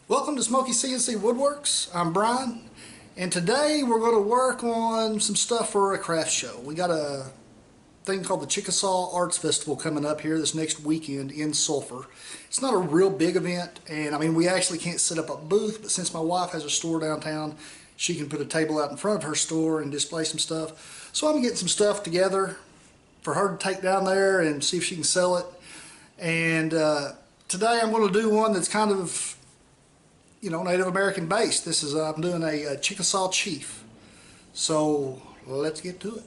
Welcome to Smokey CNC Woodworks. I'm Brian, and today we're going to work on some stuff for a craft show. We got a thing called the Chickasaw Arts Festival coming up here this next weekend in Sulphur. It's not a real big event, and I mean we actually can't set up a booth, but since my wife has a store downtown, she can put a table out in front of her store and display some stuff. So I'm getting some stuff together for her to take down there and see if she can sell it. And today I'm going to do one that's kind of Native American based. This is I'm doing a Chickasaw Chief. So let's get to it.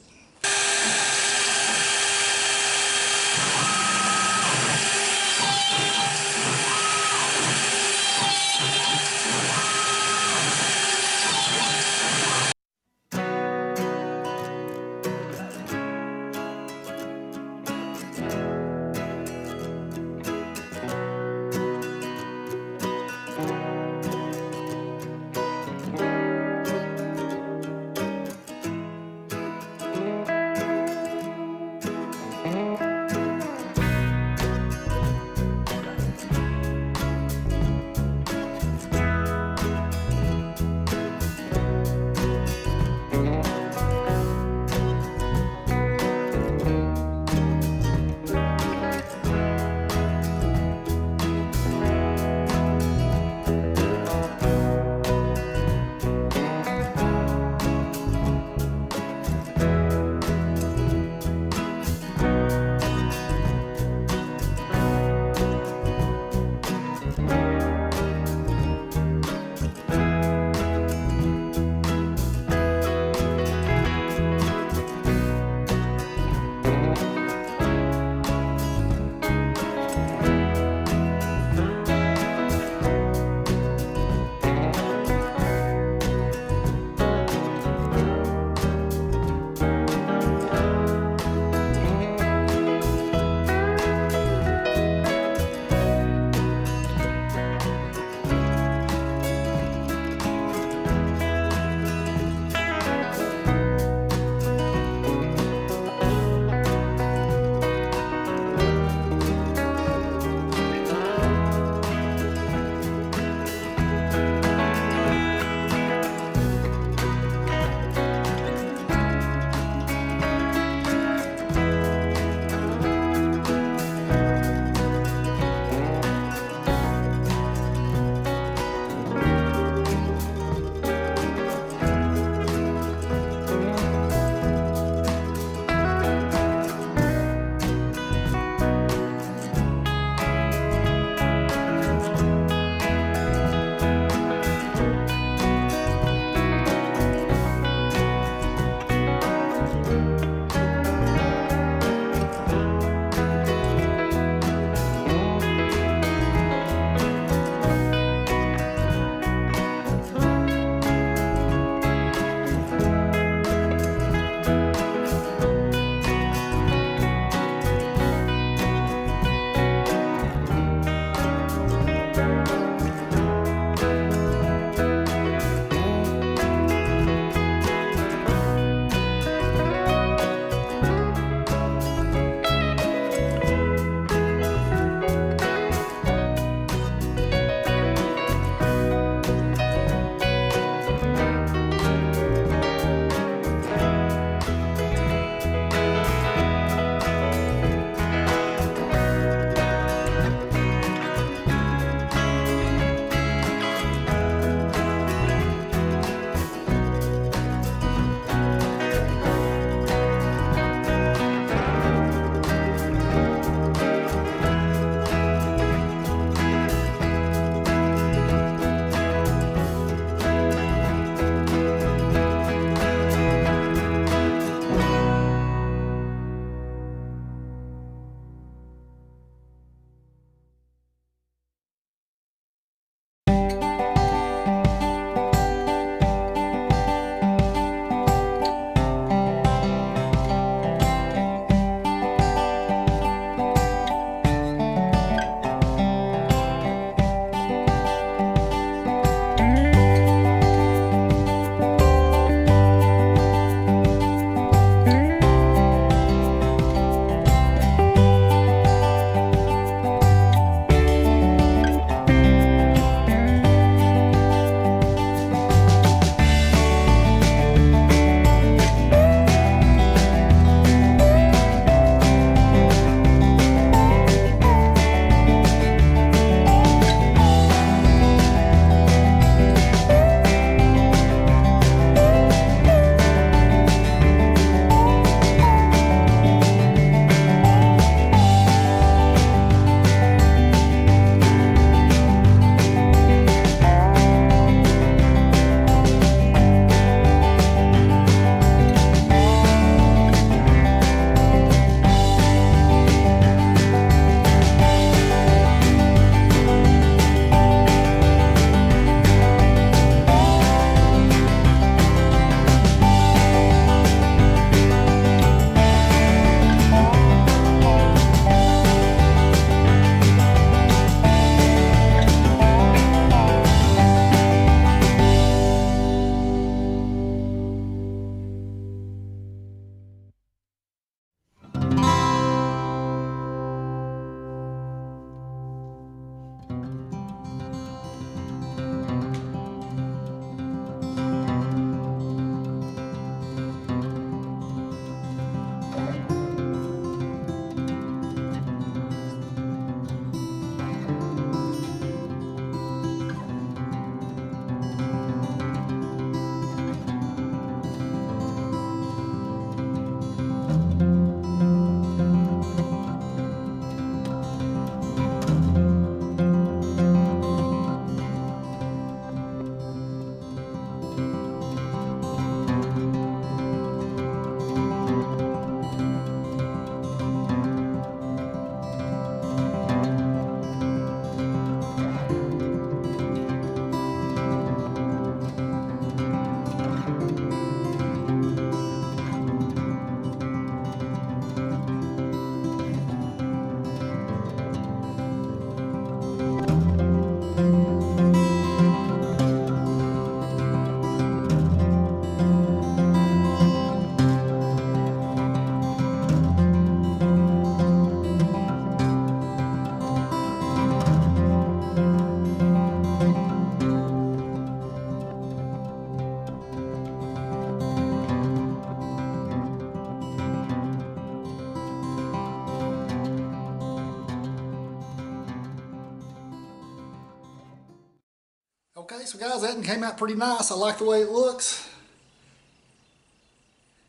Okay, so guys, that one came out pretty nice. I like the way it looks.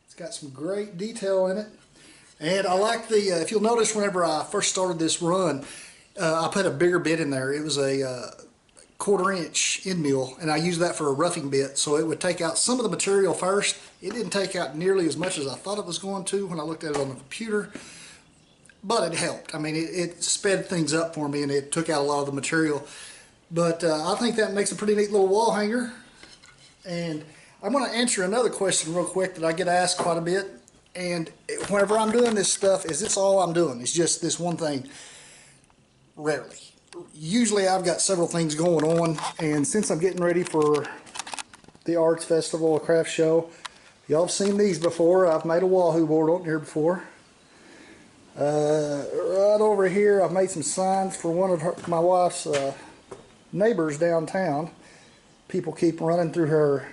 It's got some great detail in it. And I like the, if you'll notice whenever I first started this run, I put a bigger bit in there. It was a 1/4 inch end mill, and I used that for a roughing bit, so it would take out some of the material first. It didn't take out nearly as much as I thought it was going to when I looked at it on the computer, but it helped. I mean, it sped things up for me, and it took out a lot of the material. But I think that makes a pretty neat little wall hanger. And I'm going to answer another question real quick that I get asked quite a bit. And whenever I'm doing this stuff, is this all I'm doing? It's just this one thing? Rarely. Usually I've got several things going on, and since I'm getting ready for the Arts Festival, a craft show, y'all have seen these before. I've made a Wahoo board on here before. Right over here I've made some signs for one of my wife's neighbors downtown. People keep running through her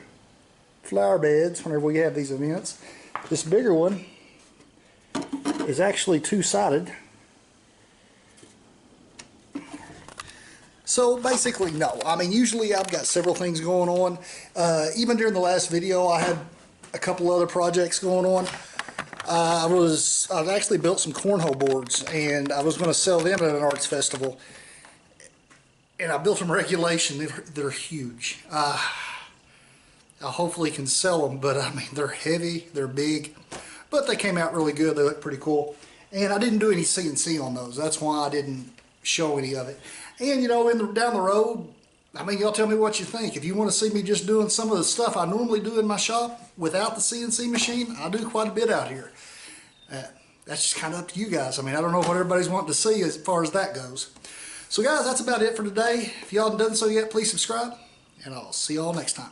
flower beds whenever we have these events. This bigger one is actually two-sided. So basically, no. I mean, usually I've got several things going on. Even during the last video, I had a couple other projects going on. I've actually built some cornhole boards, and I was going to sell them at an arts festival. And I built them regulation. They're huge. I hopefully can sell them, but I mean, they're heavy, they're big, but they came out really good. They look pretty cool. And I didn't do any CNC on those. That's why I didn't show any of it. And you know, down the road, I mean, y'all tell me what you think. If you want to see me just doing some of the stuff I normally do in my shop without the CNC machine, I do quite a bit out here. That's just kind of up to you guys. I mean, I don't know what everybody's wanting to see as far as that goes. So guys, that's about it for today. If y'all haven't done so yet, please subscribe, and I'll see y'all next time.